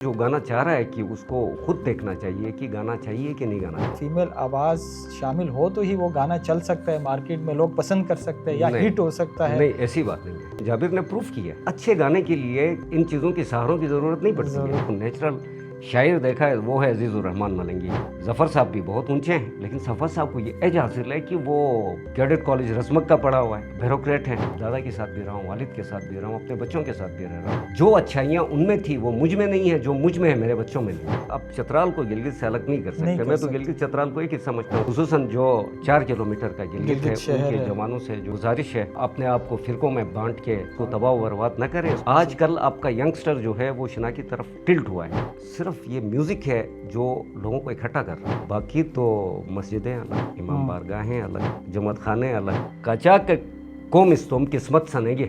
जो गाना चाह रहा है कि उसको खुद देखना चाहिए कि गाना चाहिए कि नहीं गाना चाहिए। फीमेल आवाज़ शामिल हो तो ही वो गाना चल सकता है, मार्केट में लोग पसंद कर सकते हैं या नहीं, हिट हो सकता है। नहीं ऐसी बात नहीं है। जाबिर ने प्रूफ किया अच्छे गाने के लिए इन चीज़ों की सहारों की ज़रूरत नहीं पड़ती है। नेचुरल शायर देखा है वो है अजीज़ुर रहमान मलंगी। ज़फ़र साहब भी बहुत ऊंचे हैं, लेकिन ज़फ़र साहब को ये एज हासिल है कि वो कैडेट कॉलेज रसमक का पढ़ा हुआ है, ब्यूरोक्रेट हैं। दादा के साथ भी रहा हूँ, वालिद के साथ भी रहा हूँ, अपने बच्चों के साथ भी रह रहा हूँ। जो अच्छाइयाँ उनमें थी वो मुझ में नहीं है, जो मुझ में है मेरे बच्चों में नहीं। अब चतराल को गिलगित से अलग नहीं कर सकते। मैं तो गिलगित चतराल को एक ही समझता हूँ, खुसूसन जो 4 किलोमीटर का गिलगित है, उनके जवानों से जो गुजारिश है अपने आप को फिरकों में बांट के को तबाह बर्बाद न करें। आजकल आपका यंगस्टर जो है वो शिना की तरफ टिल्ट हुआ है। सिर्फ ये म्यूजिक है जो लोगों को इकट्ठा कर रहा है, बाकी तो मस्जिदें अलग, इमाम बारगाहें अलग, जमात खाने अलग। कचा के कौम इस्तोम किस्मत सनेगे,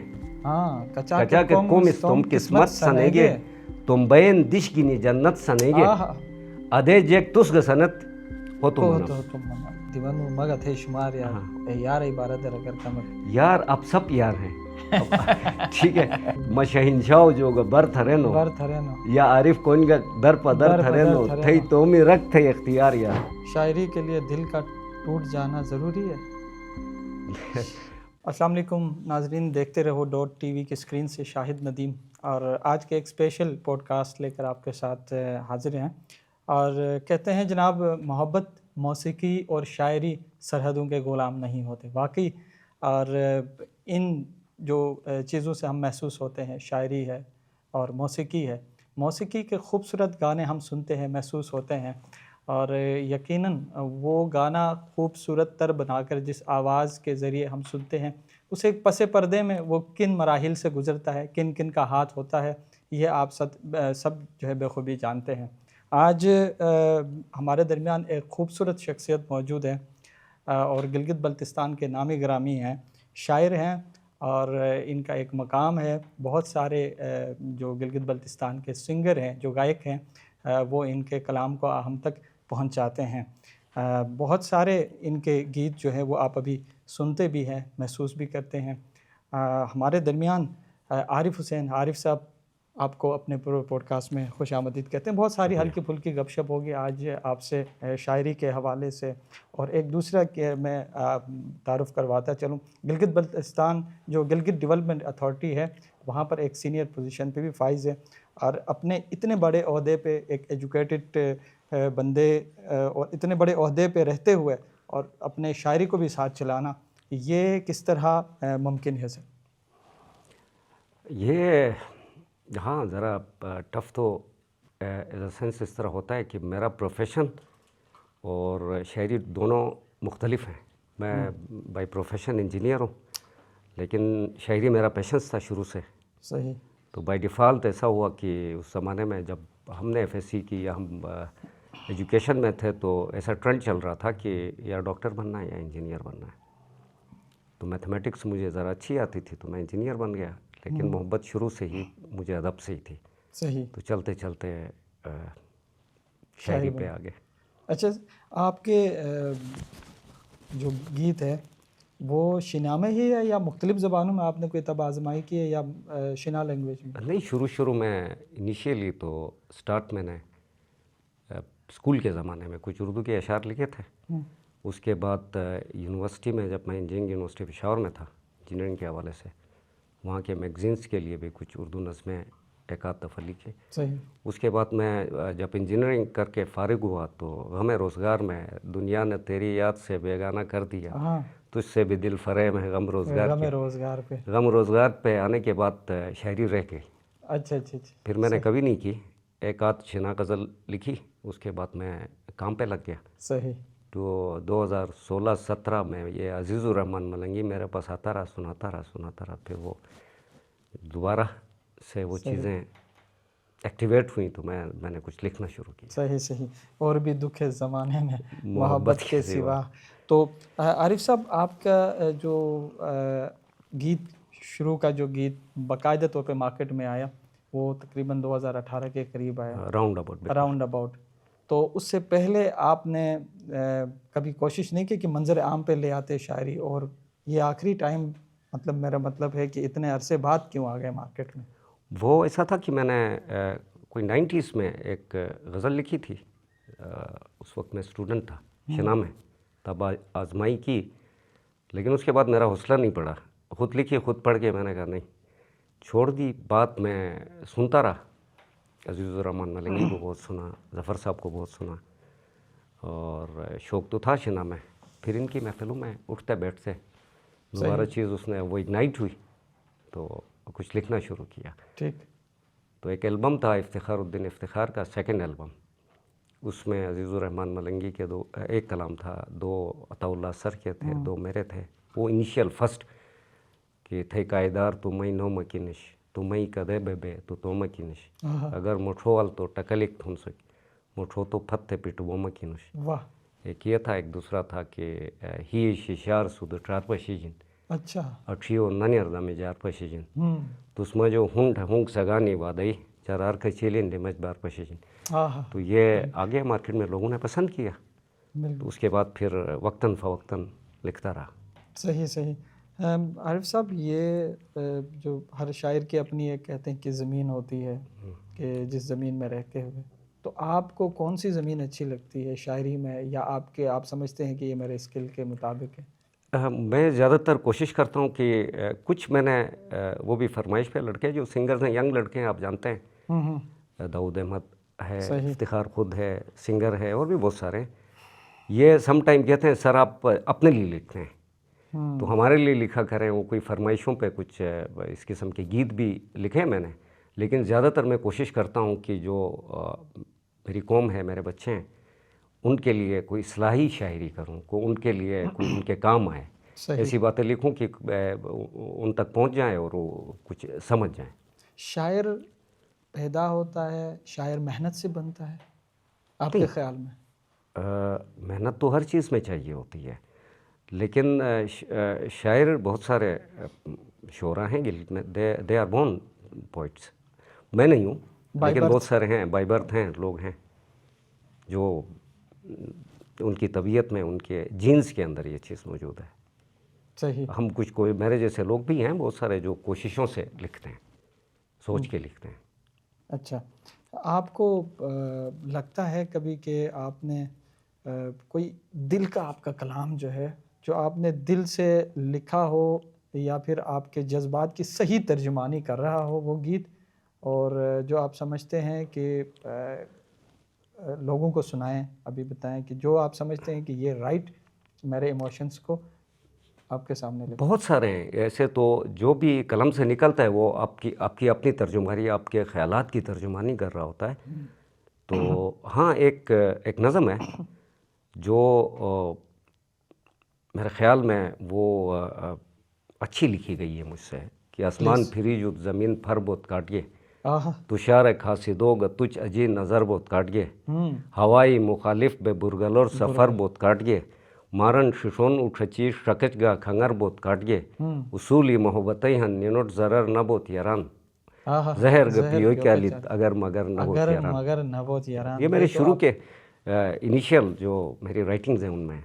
कचा के कौम इस्तोम किस्मत सनेगे, तुम बयन दिश गिनी जन्नत सनेगे, अदे जेक तुस गसनत हो तुम दीवानू मगा थे शुमार यार। यार इबारत है अगर कमर यार अब सब यार हैं। ठीक है, मशहिंशाओ जो बर थरेनो या आरिफ कौन का दर पदर थरेनो थई तो मी रख थे इख्तियार यार। शायरी के लिए दिल का टूट जाना ज़रूरी है। अस्सलाम वालेकुम नाजरीन, देखते रहो डॉट टीवी की स्क्रीन से शाहिद नदीम, और आज के एक स्पेशल पॉडकास्ट लेकर आपके साथ हाजिर हैं। और कहते हैं जनाब, मोहब्बत, मौसीकी और शायरी सरहदों के ग़ुलाम नहीं होते वाकई। और इन जो चीज़ों से हम महसूस होते हैं, शायरी है और मौसीकी है। मौसीकी के खूबसूरत गाने हम सुनते हैं, महसूस होते हैं, और यकीनन वो गाना खूबसूरत तर बनाकर जिस आवाज़ के ज़रिए हम सुनते हैं, उसे एक पसे पर्दे में वो किन मराहिल से गुज़रता है, किन किन का हाथ होता है, ये आप सब जो है बेखूबी जानते हैं। आज हमारे दरमियान एक खूबसूरत शख्सियत मौजूद है, और गिलगित बल्तिस्तान के नामी ग्रामी हैं, शायर हैं, और इनका एक मकाम है। बहुत सारे जो गिलगित बल्तिस्तान के सिंगर हैं, जो गायक हैं, वो इनके कलाम को हम तक पहुंचाते हैं। बहुत सारे इनके गीत जो हैं वो आप अभी सुनते भी हैं, महसूस भी करते हैं। हमारे दरमियान आरिफ हुसैन, आरिफ साहब, आपको अपने पॉडकास्ट में खुश आमदीद कहते हैं। बहुत सारी हल्की फुल्की गपशप होगी आज आपसे शायरी के हवाले से। और एक दूसरा के मैं तारुफ़ करवाता चलूँ, गिलगित बल्तिस्तान जो गिलगित डेवलपमेंट अथॉरिटी है, वहाँ पर एक सीनियर पोजीशन पे भी फाइज़ है, और अपने इतने बड़े ओहदे पे एक एजुकेटेड बंदे और इतने बड़े ओहदे पे रहते हुए और अपने शायरी को भी साथ चलाना, ये किस तरह मुमकिन है सर? ये हाँ, ज़रा टफ़ तो एज अ सेंस इस तरह होता है कि मेरा प्रोफेशन और शायरी दोनों मुख्तलिफ हैं। मैं बाय प्रोफेशन इंजीनियर हूँ, लेकिन शायरी मेरा पैशन था शुरू से। सही। तो बाय डिफ़ॉल्ट ऐसा हुआ कि उस ज़माने में जब हमने एफएससी की या हम एजुकेशन में थे, तो ऐसा ट्रेंड चल रहा था कि या डॉक्टर बनना है या इंजीनियर बनना है। तो मैथमेटिक्स मुझे ज़रा अच्छी आती थी, तो मैं इंजीनियर बन गया, लेकिन मोहब्बत शुरू से ही मुझे अदब से ही थी। सही। तो चलते चलते शायरी पे आ गए। अच्छा, आपके जो गीत है वो शिना में ही है या मुख्तलिफ़ ज़बानों में आपने कोई तब आजमाई की है, या शिना लैंग्वेज में? नहीं, शुरू में इनिशियली तो स्टार्ट मैंने स्कूल के ज़माने में कुछ उर्दू के अशार लिखे थे। उसके बाद यूनिवर्सिटी में, जब मैं इंजीनियरिंग यूनिवर्सिटी पेशावर में था इंजीनियरिंग के हवाले से, वहाँ के मैगज़ीन्स के लिए भी कुछ उर्दू नज़में एक आध दफ़ा लिखे। सही। उसके बाद मैं जब इंजीनियरिंग करके फ़ारिग हुआ, तो हमें रोज़गार में दुनिया ने तेरी याद से बेगाना कर दिया, तुझसे भी दिल फ़रेब है गम रोज़गार पे आने के बाद शायरी रह गई। अच्छा। फिर मैंने कभी नहीं की, एक आध शिना गज़ल लिखी, उसके बाद मैं काम पे लग गया। सही। तो 2016-17 में ये अजीज़ुर रहमान मलंगी मेरे पास आता रहा, सुनाता रहा। फिर वो दोबारा से वो चीज़ें एक्टिवेट हुई, तो मैंने कुछ लिखना शुरू किया। सही। और भी दुख है ज़माने में मोहब्बत के सिवा। तो आरिफ साहब, आपका जो गीत, शुरू का जो गीत बाकायदा तौर पे मार्केट में आया, वो तकरीबन 2018 के करीब आया, राउंड अबाउट। तो उससे पहले आपने कभी कोशिश नहीं की कि मंजर आम पे ले आते शायरी, और ये आखिरी टाइम, मतलब मेरा मतलब है कि इतने अरसे बाद क्यों आ गए मार्केट में? वो ऐसा था कि मैंने कोई 90s में एक गज़ल लिखी थी। उस वक्त मैं स्टूडेंट था शिना में, तब आजमाई की, लेकिन उसके बाद मेरा हौसला नहीं पड़ा। ख़ुद लिखी, ख़ुद पढ़ के मैंने कहा नहीं, छोड़ दी बात। मैं सुनता रहा, अजीज़ुर रहमान मलंगी को बहुत सुना, ज़फ़र साहब को बहुत सुना, और शौक़ तो था शिना में। फिर इनकी महफ़िलों में उठते बैठते दोबारा चीज़ उसने वो इग्नाइट हुई, तो कुछ लिखना शुरू किया। ठीक। तो एक एल्बम था इफ्तिखारुद्दीन इफ्तिखार का, सेकंड एल्बम। उसमें अजीज़ुर रहमान मलंगी के एक कलाम था, 2 अताउल्लाह सर के थे, 2 मेरे थे। वो इनिशियल फर्स्ट कि थे कायदार तो मई नो मकिनिश, तो मई कदे बेबे तो मकिनिश, अगर मुठोअल तो टकलिक थुन सक, मुठो तो फत्ते पिट वो मकिनुश। वाह। एक ये था। एक दूसरा था कि ही शिशार सुद ट्रार पशीजिन, अच्छा। अठियो ननियर दमे जार पशीजिन, तो उसमें जो हुंग सगानी वादई चरार खचीलिन डिमज बार पशीजिन। तो ये आगे मार्केट में लोगों ने पसंद किया, तो उसके बाद फिर वक्तन फ़वक्तन लिखता रहा। सही सही। आरिफ साहब, ये जो हर शायर की अपनी एक कहते हैं कि ज़मीन होती है, कि जिस ज़मीन में रहते हुए, तो आपको कौन सी ज़मीन अच्छी लगती है शायरी में, या आप समझते हैं कि ये मेरे स्किल के मुताबिक है? मैं ज़्यादातर कोशिश करता हूँ कि कुछ मैंने वो भी फरमाइश पे लड़के जो सिंगर्स हैं, यंग लड़के हैं, आप जानते हैं, दाऊद अहमद है, इफ्तिखार खुद है, सिंगर है, और भी बहुत सारे हैं। ये सम टाइम कहते हैं सर आप अपने लिए लिखते हैं, तो हमारे लिए लिखा करें। वो कोई फरमाइशों पे कुछ इस किस्म के गीत भी लिखे हैं मैंने, लेकिन ज़्यादातर मैं कोशिश करता हूँ कि जो मेरी कौम है, मेरे बच्चे हैं, उनके लिए कोई इस्लाही शायरी करूँ, को उनके लिए कोई उनके काम आए, ऐसी बातें लिखूँ कि उन तक पहुँच जाएँ और वो कुछ समझ जाएँ। शायर पैदा होता है, शायर मेहनत से बनता है आपके ख़्याल में? मेहनत तो हर चीज़ में चाहिए होती है, लेकिन शायर बहुत सारे शोरा हैं गिल्ड में, दे आर बोर्न पोइट्स। मैं नहीं हूँ, लेकिन बहुत सारे हैं, बाय बर्थ हैं, लोग हैं जो उनकी तबीयत में, उनके जीन्स के अंदर ये चीज़ मौजूद है। सही। हम कुछ कोई मेरे जैसे लोग भी हैं बहुत सारे जो कोशिशों से लिखते हैं, सोच के लिखते हैं। अच्छा, आपको लगता है कभी कि आपने कोई दिल का आपका कलाम जो है, जो आपने दिल से लिखा हो, या फिर आपके जज्बात की सही तर्जुमानी कर रहा हो वो गीत, और जो आप समझते हैं कि लोगों को सुनाएं, अभी बताएं कि जो आप समझते हैं कि ये राइट मेरे इमोशंस को आपके सामने लेकर? बहुत सारे हैं ऐसे, तो जो भी कलम से निकलता है वो आपकी अपनी तर्जुमानी, आपके ख़यालात की तर्जुमानी कर रहा होता है। तो हाँ, एक नज़म है जो मेरे ख़्याल में वो अच्छी लिखी गई है मुझसे, कि आसमान फिरी जो ज़मीन फर बोत काटिए, तुषार खासी दोग तुझ अजी नज़र बोत काटिए, हवाई मुखालिफ बे बुरगलोर सफ़र बोत काटिए, मारन शिशोन उठची शकच गा खंगर बोत काटिए, उसूली मोहब्बतें हन निनोट ज़रर न बोत यारान, जहर गपियो क्या लित अगर मगर न बोत यारान। ये मेरे शुरू के इनिशियल जो मेरी राइटिंग्स हैं उनमें।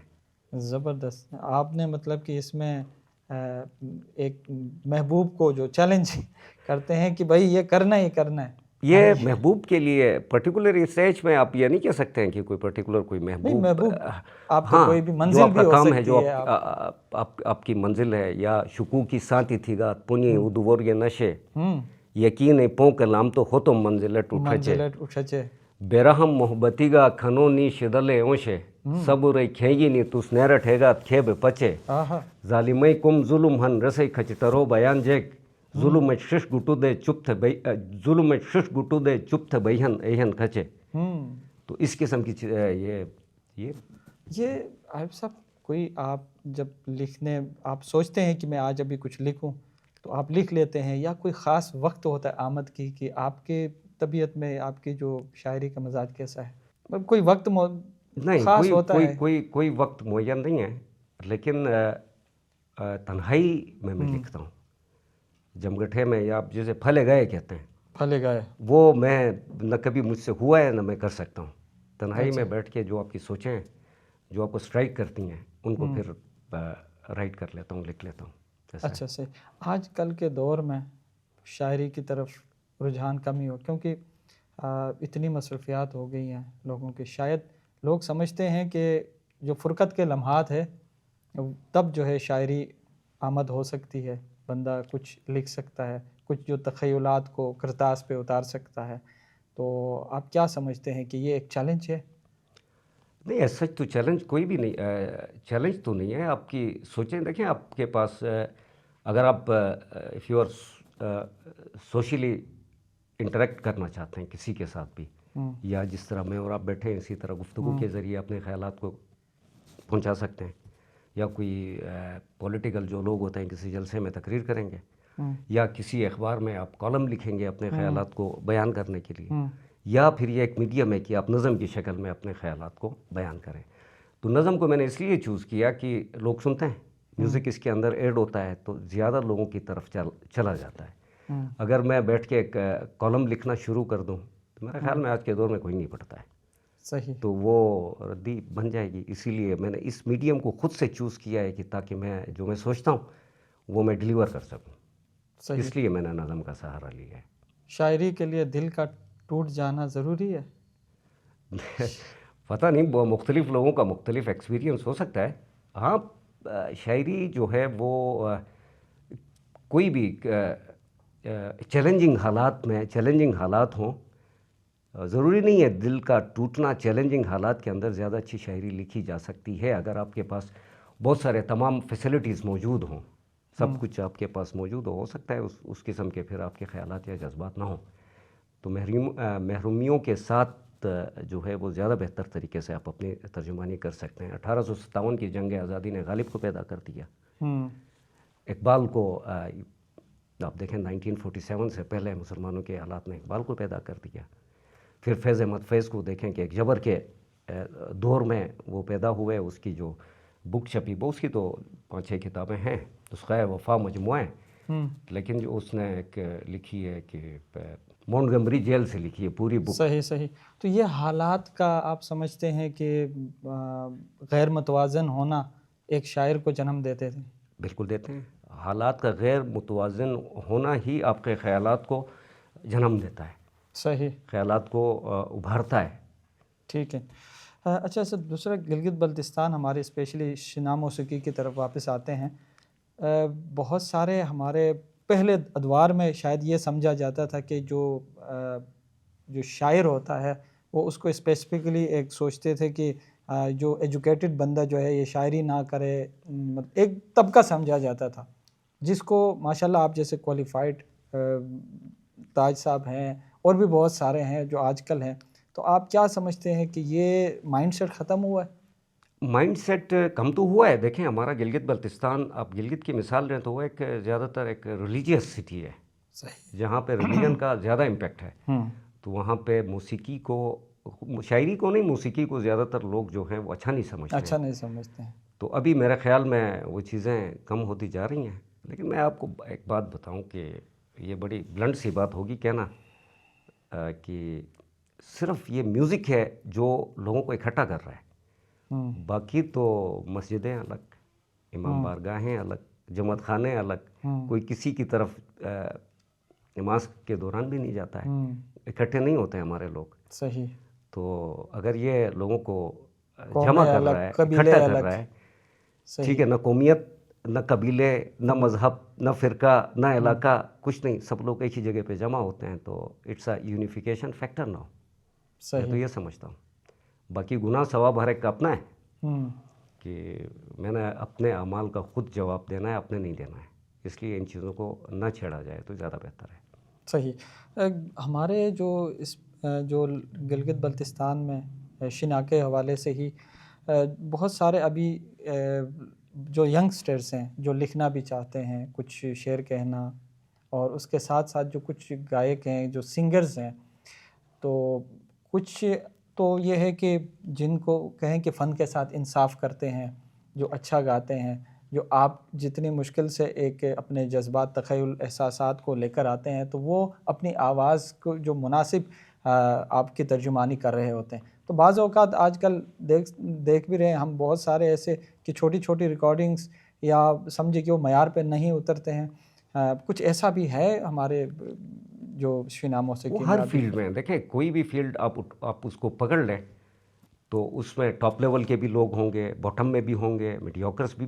ज़बरदस्त। आपने मतलब कि इसमें एक महबूब को जो चैलेंज करते हैं कि भाई ये करना ही करना है। ये महबूब के लिए पर्टिकुलर स्टेज में आप ये नहीं कह सकते हैं कि कोई पर्टिकुलर कोई महबूब आपका कोई भी मंजिल भी हो काम सकती है, जो आपकी मंजिल है, या शुकू की सांति थीगा पुनी उदवर ये नशे यकीन पो कलाम तो हो तो मंजिलट उठचे बेरहम मोहब्बतीगा खनो नी शिदले ओशे सबुरे खेगी नी तुस नेर ठेगा खेब पचे जालिमई कुम जुलुम हन रसई खचटरो बयान जेक जुलुम शिश गुटू दे चुप थे जुलुम शिश गुटू दे चुप थे बहन एहन खचे। तो इस किस्म की ये आरिफ साहब, कोई आप जब लिखने आप सोचते हैं कि मैं आज अभी कुछ लिखूं, तो आप लिख लेते हैं, या कोई ख़ास वक्त होता है आमद की कि आपके तबीयत में आपकी जो शायरी का मजाज कैसा है? मतलब कोई वक्त नहीं, खास होता है? कोई वक्त मुय्यन नहीं है, लेकिन तन्हाई में मैं लिखता हूँ, जमगठे में, या आप जैसे फले गए कहते हैं, फले गए, वो मैं न कभी मुझसे हुआ है न मैं कर सकता हूँ। तन्हाई में बैठ के जो आपकी सोचें हैं, जो आपको स्ट्राइक करती हैं, उनको फिर राइट कर लेता हूँ, लिख लेता हूँ। अच्छा सही। आजकल के दौर में शायरी की तरफ रुझान कम ही हो, क्योंकि इतनी मसरूफियात हो गई हैं लोगों की, शायद लोग समझते हैं कि जो फ़ुरक़त के लम्हात है तब जो है शायरी आमद हो सकती है, बंदा कुछ लिख सकता है, कुछ जो तख़य्युलात को करतास पे उतार सकता है। तो आप क्या समझते हैं कि ये एक चैलेंज है? नहीं, ऐसा सच तो चैलेंज कोई भी नहीं, चैलेंज तो नहीं है। आपकी सोचें, देखें आपके पास अगर आप if you are socially interact करना चाहते हैं किसी के साथ भी, या जिस तरह मैं और आप बैठे हैं इसी तरह गुफ्तगू के ज़रिए अपने ख़यालात को पहुंचा सकते हैं, या कोई पॉलिटिकल जो लोग होते हैं किसी जलसे में तकरीर करेंगे, या किसी अखबार में आप कॉलम लिखेंगे अपने ख़यालात को बयान करने के लिए, या फिर ये एक मीडियम है कि आप नज़म की शक्ल में अपने ख़यालात को बयान करें। तो नज़म को मैंने इसलिए चूज़ किया कि लोग सुनते हैं, म्यूज़िक इसके अंदर ऐड होता है तो ज़्यादा लोगों की तरफ चला जाता है। अगर मैं बैठ के एक कॉलम लिखना शुरू कर दूं तो मेरा ख्याल में आज के दौर में कोई नहीं पढ़ता है। सही। तो वो रद्दी बन जाएगी। इसीलिए मैंने इस मीडियम को खुद से चूज़ किया है कि ताकि मैं जो मैं सोचता हूँ वो मैं डिलीवर कर सकूँ। सही। इसलिए मैंने नज़म का सहारा लिया है। शायरी के लिए दिल का टूट जाना ज़रूरी है? पता नहीं, वो मुख्तलिफ़ लोगों का मुख्तलिफ़ एक्सपीरियंस हो सकता है। हाँ, शायरी जो है वो कोई भी चैलेंजिंग हालात हों, ज़रूरी नहीं है दिल का टूटना। चैलेंजिंग हालात के अंदर ज़्यादा अच्छी शायरी लिखी जा सकती है अगर आपके पास बहुत सारे तमाम फैसिलिटीज़ मौजूद हों, सब कुछ आपके पास मौजूद हो सकता है उस किस्म के फिर आपके ख़यालात या जज्बात ना हों, तो महरूमियों के साथ जो है वो ज़्यादा बेहतर तरीके से आप अपनी तर्जुमानी कर सकते हैं। 1857 की जंग आज़ादी ने गालिब को पैदा कर दिया। इकबाल को आप देखें 1947 से पहले मुसलमानों के हालात ने इकबाल को पैदा कर दिया। फिर फैज़ अहमद फैज़ को देखें कि एक जबर के दौर में वो पैदा हुए, उसकी जो बुक छपी वो उसकी तो 5-6 किताबें हैं, नुस्ख़ा वफ़ा मजमुआ है, लेकिन जो उसने एक लिखी है कि मोंटगोमरी जेल से लिखी है पूरी बुक। सही सही। तो ये हालात का आप समझते हैं कि गैर मुतवाज़न होना एक शायर को जन्म देते थे? बिल्कुल देते हैं। हालात का गैर मुतवाज़न होना ही आपके ख़यालात को जन्म देता है, सही, ख़यालात को उभारता है। ठीक है। अच्छा सर, दूसरा गिलगित बल्तिस्तान हमारे स्पेशली शिना मौसीकी की तरफ वापस आते हैं। बहुत सारे हमारे पहले अदवार में शायद ये समझा जाता था कि जो शायर होता है वो उसको स्पेसिफिकली एक सोचते थे कि जो एजुकेटेड बंदा जो है ये शायरी ना करे, एक तबका समझा जाता था जिसको माशाल्लाह आप जैसे क्वालिफाइड ताज साहब हैं और भी बहुत सारे हैं जो आजकल हैं। तो आप क्या समझते हैं कि ये माइंडसेट ख़त्म हुआ है? माइंडसेट कम तो हुआ है। देखें हमारा गिलगित बल्तिस्तान, आप गिलगित की मिसाल लें तो वो एक ज़्यादातर एक रिलीजियस सिटी है, सही, जहाँ पे रिलीजन का ज़्यादा इम्पेक्ट है। तो वहाँ पे मौसीकी को, शायरी को नहीं, मौसीकी को ज़्यादातर लोग जो हैं वो अच्छा नहीं समझते अच्छा हैं। नहीं समझते हैं। तो अभी मेरे ख़्याल में वो चीज़ें कम होती जा रही हैं। लेकिन मैं आपको एक बात बताऊं कि ये बड़ी ब्लंट सी बात होगी कहना कि सिर्फ ये म्यूज़िक है जो लोगों को इकट्ठा कर रहा है, बाकी तो मस्जिदें अलग, इमाम बारगाहें अलग, जमात खाने अलग, कोई किसी की तरफ नमाज के दौरान भी नहीं जाता है, इकट्ठे नहीं होते हमारे लोग। सही। तो अगर ये लोगों को कौमें जमा कर अलग, रहा है, कबीले इकट्ठा कर अलग। रहा है, सही। ठीक है, न कौमियत, न कबीले, न मज़हब, न फ़िरका, न इलाका, कुछ नहीं, सब लोग एक ही जगह पे जमा होते हैं, तो it's a unification factor now. मैं तो ये समझता हूँ। बाकी गुनाह सवाब हर एक का अपना है कि मैंने अपने अमाल का खुद जवाब देना है, अपने नहीं देना है, इसलिए इन चीज़ों को न छेड़ा जाए तो ज़्यादा बेहतर है। सही। हमारे जो गिलगित बल्तिस्तान में शिना के हवाले से ही बहुत सारे अभी जो यंगस्टर्स हैं जो लिखना भी चाहते हैं, कुछ शेर कहना, और उसके साथ साथ जो कुछ गायक हैं, जो सिंगर्स हैं, तो कुछ तो ये है कि जिनको कहें कि फ़न के साथ इंसाफ करते हैं, जो अच्छा गाते हैं, जो आप जितनी मुश्किल से एक अपने जज्बात, तख़य्युल, एहसासात को लेकर आते हैं, तो वो अपनी आवाज़ को जो मुनासिब आपकी तर्जुमानी कर रहे होते हैं। तो बाज़ औक़ात आजकल देख भी रहे हैं हम बहुत सारे ऐसे कि छोटी छोटी रिकॉर्डिंग्स या समझिए कि वो मयार पे नहीं उतरते हैं। कुछ ऐसा भी है हमारे जो शिना मौसीकी वो में हर आती फील्ड में देखें, कोई भी फील्ड आप उसको पकड़ लें तो उसमें टॉप लेवल के भी लोग होंगे, बॉटम में भी होंगे, मीडियोकर्स भी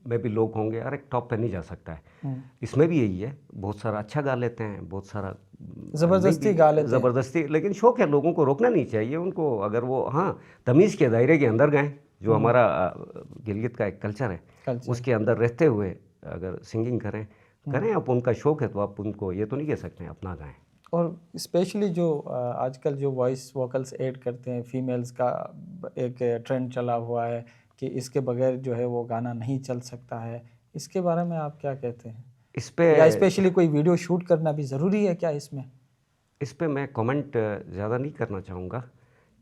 में भी लोग होंगे, हर एक टॉप पे नहीं जा सकता है। इसमें भी यही है, बहुत सारा अच्छा गा लेते हैं, बहुत सारा ज़बरदस्ती गा लेते हैं। ज़बरदस्ती, लेकिन शौक है, लोगों को रोकना नहीं चाहिए उनको। अगर वो हाँ तमीज़ के दायरे के अंदर गए, जो हमारा गिलगित का एक कल्चर है, उसके अंदर रहते हुए अगर सिंगिंग करें आप, उनका शौक है तो आप उनको ये तो नहीं कह सकते हैं अपना गाएं। और स्पेशली जो आजकल जो वॉइस वोकल्स ऐड करते हैं, फीमेल्स का एक ट्रेंड चला हुआ है कि इसके बगैर जो है वो गाना नहीं चल सकता है, इसके बारे में आप क्या कहते हैं? इस पे या स्पेशली कोई वीडियो शूट करना भी ज़रूरी है क्या इसमें? इस पे मैं कमेंट ज़्यादा नहीं करना चाहूँगा,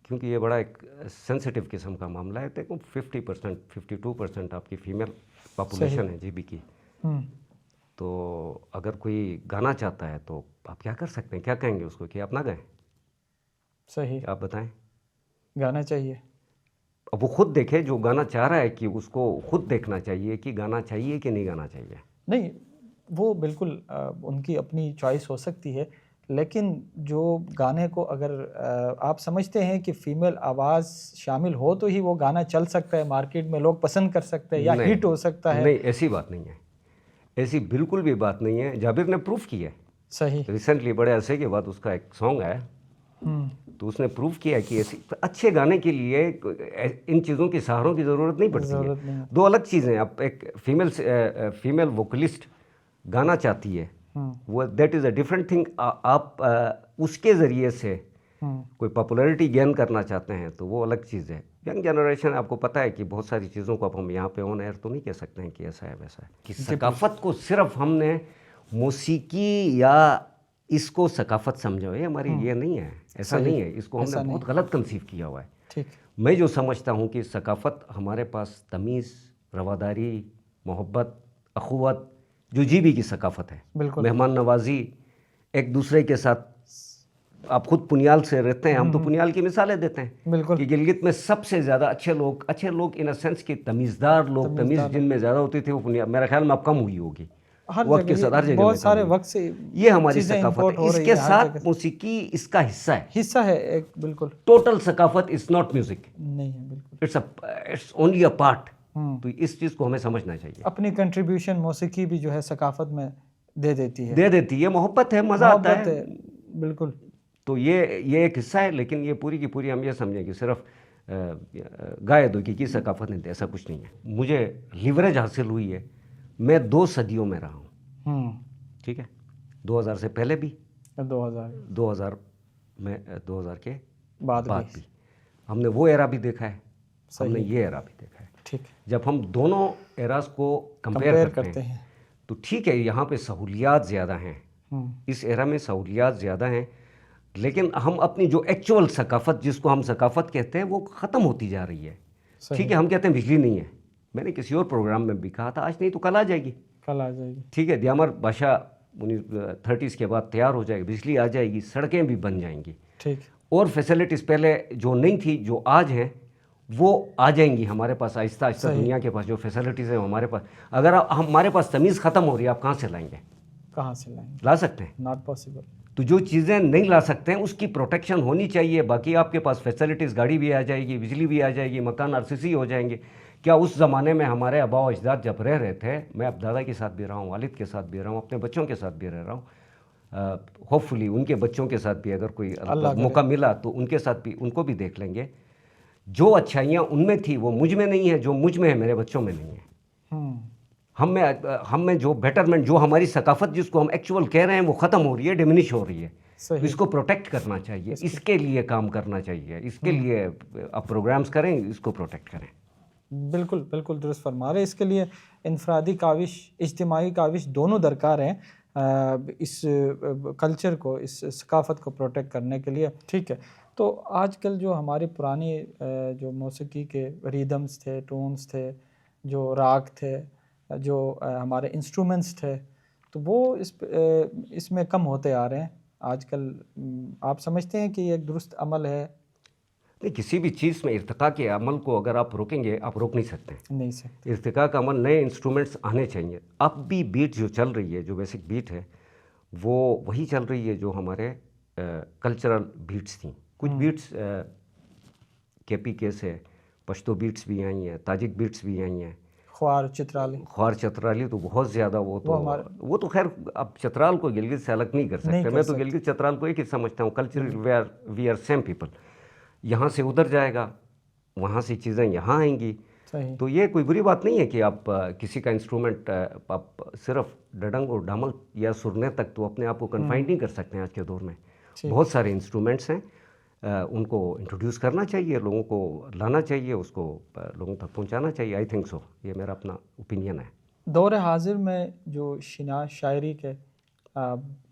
क्योंकि ये बड़ा एक सेंसिटिव किस्म का मामला है। देखो 50% 52% आपकी फ़ीमेल पॉपुलेशन है जीबी की, तो अगर कोई गाना चाहता है तो आप क्या कर सकते हैं, क्या कहेंगे उसको कि आप ना गाएं? सही, आप बताएं। गाना चाहिए। अब वो खुद देखे, जो गाना चाह रहा है कि उसको खुद देखना चाहिए कि गाना चाहिए कि नहीं गाना चाहिए। नहीं, वो बिल्कुल उनकी अपनी चॉइस हो सकती है, लेकिन जो गाने को अगर आप समझते हैं कि फीमेल आवाज़ शामिल हो तो ही वो गाना चल सकता है, मार्केट में लोग पसंद कर सकते हैं या नहीं, हिट हो सकता है। नहीं, ऐसी बात नहीं है, ऐसी बिल्कुल भी बात नहीं है। जाबिर ने प्रूफ किया है, सही। रिसेंटली बड़े अरसे के बाद उसका एक सॉन्ग आया, तो उसने प्रूफ किया कि ऐसी अच्छे गाने के लिए इन चीज़ों की सहारों की ज़रूरत नहीं पड़ती है। दो अलग चीज़ें हैं। अब एक फीमेल वोकलिस्ट गाना चाहती है, वो that is a different thing. आप उसके ज़रिए से कोई पॉपुलैरिटी गेन करना चाहते हैं तो वो अलग चीज़ है। यंग जनरेशन, आपको पता है कि बहुत सारी चीज़ों को अब हम यहाँ पे ऑन एयर तो नहीं कह सकते हैं कि ऐसा है वैसा है, कि सकाफ़त को सिर्फ हमने मौसीकी या इसको सकाफ़त समझो, ये हमारी ये नहीं है, ऐसा नहीं है। इसको हमने बहुत गलत कंसीव किया हुआ है। ठीक। मैं जो समझता हूँ कि सकाफ़त हमारे पास तमीज़, रवादारी, मोहब्बत, अखुवत, जो जीबी की सकाफ़त है, मेहमान नवाजी, एक दूसरे के साथ। आप खुद पुनियाल से रहते हैं, हम तो पुनियाल की मिसालें देते हैं कि गिलगित में सबसे ज़्यादा अच्छे लोग इन अ सेंस कि तमीज़दार लोग, तमीज़ जिनमें ज़्यादा होती थी वो पुनियाल, मेरे ख्याल में अब कम हुई होगी वक्त के साथ, हर जगह बहुत सारे वक्त से ये हमारी सकाफ़त है। इसके साथ मौसीकी इसका हिस्सा है एक बिल्कुल। टोटल सकाफ़त इज़ नॉट म्यूज़िक, नहीं है बिल्कुल, इट्स ओनली अ पार्ट। तो इस चीज़ को हमें समझना चाहिए। अपनी कंट्रीब्यूशन मौसीकी भी जो है सकाफ़त में दे देती है, मोहब्बत है, मज़ा आता है बिल्कुल। तो ये एक हिस्सा है, लेकिन ये पूरी की पूरी हम ये समझें कि सिर्फ गाय दो की सकाफ़त नहीं, ऐसा कुछ नहीं है। मुझे लिवरेज हासिल हुई है, मैं 2 सदियों में रहा हूँ, ठीक है, 2000 से पहले भी, 2000 में 2000 के बाद भी हमने वो एरा भी देखा है, हमने ये एरा भी देखा है। ठीक। जब हम दोनों एरास को कंपेयर करते हैं तो ठीक है, यहाँ पे सहूलियात ज़्यादा हैं, इस एरा में सहूलियात ज़्यादा हैं, लेकिन हम अपनी जो एक्चुअल सकाफ़त, जिसको हम सकाफ़त कहते हैं, वो ख़त्म होती जा रही है। ठीक है, हम कहते हैं बिजली नहीं है, मैंने किसी और प्रोग्राम में भी कहा था, आज नहीं तो कल आ जाएगी। ठीक है, दियामर भाषा 30s के बाद तैयार हो जाएगी, बिजली आ जाएगी, सड़कें भी बन जाएंगी, ठीक, और फैसिलिटीज़ पहले जो नहीं थी, जो आज हैं, वो आ जाएंगी हमारे पास आहिस्ता आहिस्ता। दुनिया के पास जो फैसिलिटीज़ है हमारे पास, अगर हमारे पास तमीज़ ख़त्म हो रही है, आप कहाँ से लाएंगे? ला सकते हैं? Not possible. तो जो चीज़ें नहीं ला सकते हैं उसकी प्रोटेक्शन होनी चाहिए। बाकी आपके पास फैसिलिटीज़, गाड़ी भी आ जाएगी, बिजली भी आ जाएगी, मकान आरसीसी हो जाएंगे। क्या उस ज़माने में हमारे आबा व अजदाद जब रह रहे थे, मैं अब दादा के साथ भी रहा हूँ, वालिद के साथ भी रहा हूँ, अपने बच्चों के साथ भी रह रहा हूँ, होपफुली उनके बच्चों के साथ भी अगर कोई मौका मिला तो उनके साथ भी, उनको भी देख लेंगे। जो अच्छाइयाँ उनमें थी वो मुझ में नहीं है, जो मुझ में है मेरे बच्चों में नहीं है। हम में जो बेटरमेंट, जो हमारी सकाफ़त जिसको हम एक्चुअल कह रहे हैं, वो ख़त्म हो रही है, डिमिनिश हो रही है। इसको प्रोटेक्ट करना चाहिए, इसके लिए काम करना चाहिए, इसके लिए आप प्रोग्राम्स करें, इसको प्रोटेक्ट करें। बिल्कुल बिल्कुल दुरुस्त फरमा रहे। इसके लिए इनफरादी काविश, इज्तिमाई काविश दोनों दरकार हैं इस कल्चर को, इस सकाफ़त को प्रोटेक्ट करने के लिए। ठीक है, तो आजकल जो हमारी पुरानी जो मौसीकी के रिदम्स थे, टोन्स थे, जो राग थे, जो हमारे इंस्ट्रूमेंट्स थे, तो वो इसमें कम होते आ रहे हैं आजकल। आप समझते हैं कि ये एक दुरुस्त अमल है? नहीं, किसी भी चीज़ में इर्तिका के अमल को अगर आप रोकेंगे, आप रोक नहीं सकते। इर्तिका का अमल, नए इंस्ट्रूमेंट्स आने चाहिए। अब भी बीट जो चल रही है, जो बेसिक बीट है, वो वही चल रही है जो हमारे कल्चरल बीट्स थी। कुछ बीट्स KPK से पश्तो बीट्स भी आई हैं, ताजिक बीट्स भी आई हैं, ख्वार चित्राली। ख्वार चतराली तो बहुत ज़्यादा, वो तो खैर अब चतराल को गिलगित से अलग नहीं कर सकते। मैं तो गिलगित चतराल को एक ही समझता हूँ, cultural we are same people. यहाँ से उधर जाएगा, वहाँ से चीज़ें यहाँ आएंगी। तो ये कोई बुरी बात नहीं है कि आप किसी का इंस्ट्रूमेंट आप सिर्फ डडंग और डामल या सुरने तक तो अपने आप को कन्फाइन नहीं कर सकते हैं। आज के दौर में बहुत सारे इंस्ट्रूमेंट्स हैं, उनको इंट्रोड्यूस करना चाहिए, लोगों को लाना चाहिए, उसको लोगों तक पहुंचाना चाहिए। आई थिंक सो, ये मेरा अपना ओपिनियन है। दौर हाजिर में जो शिना शायरी के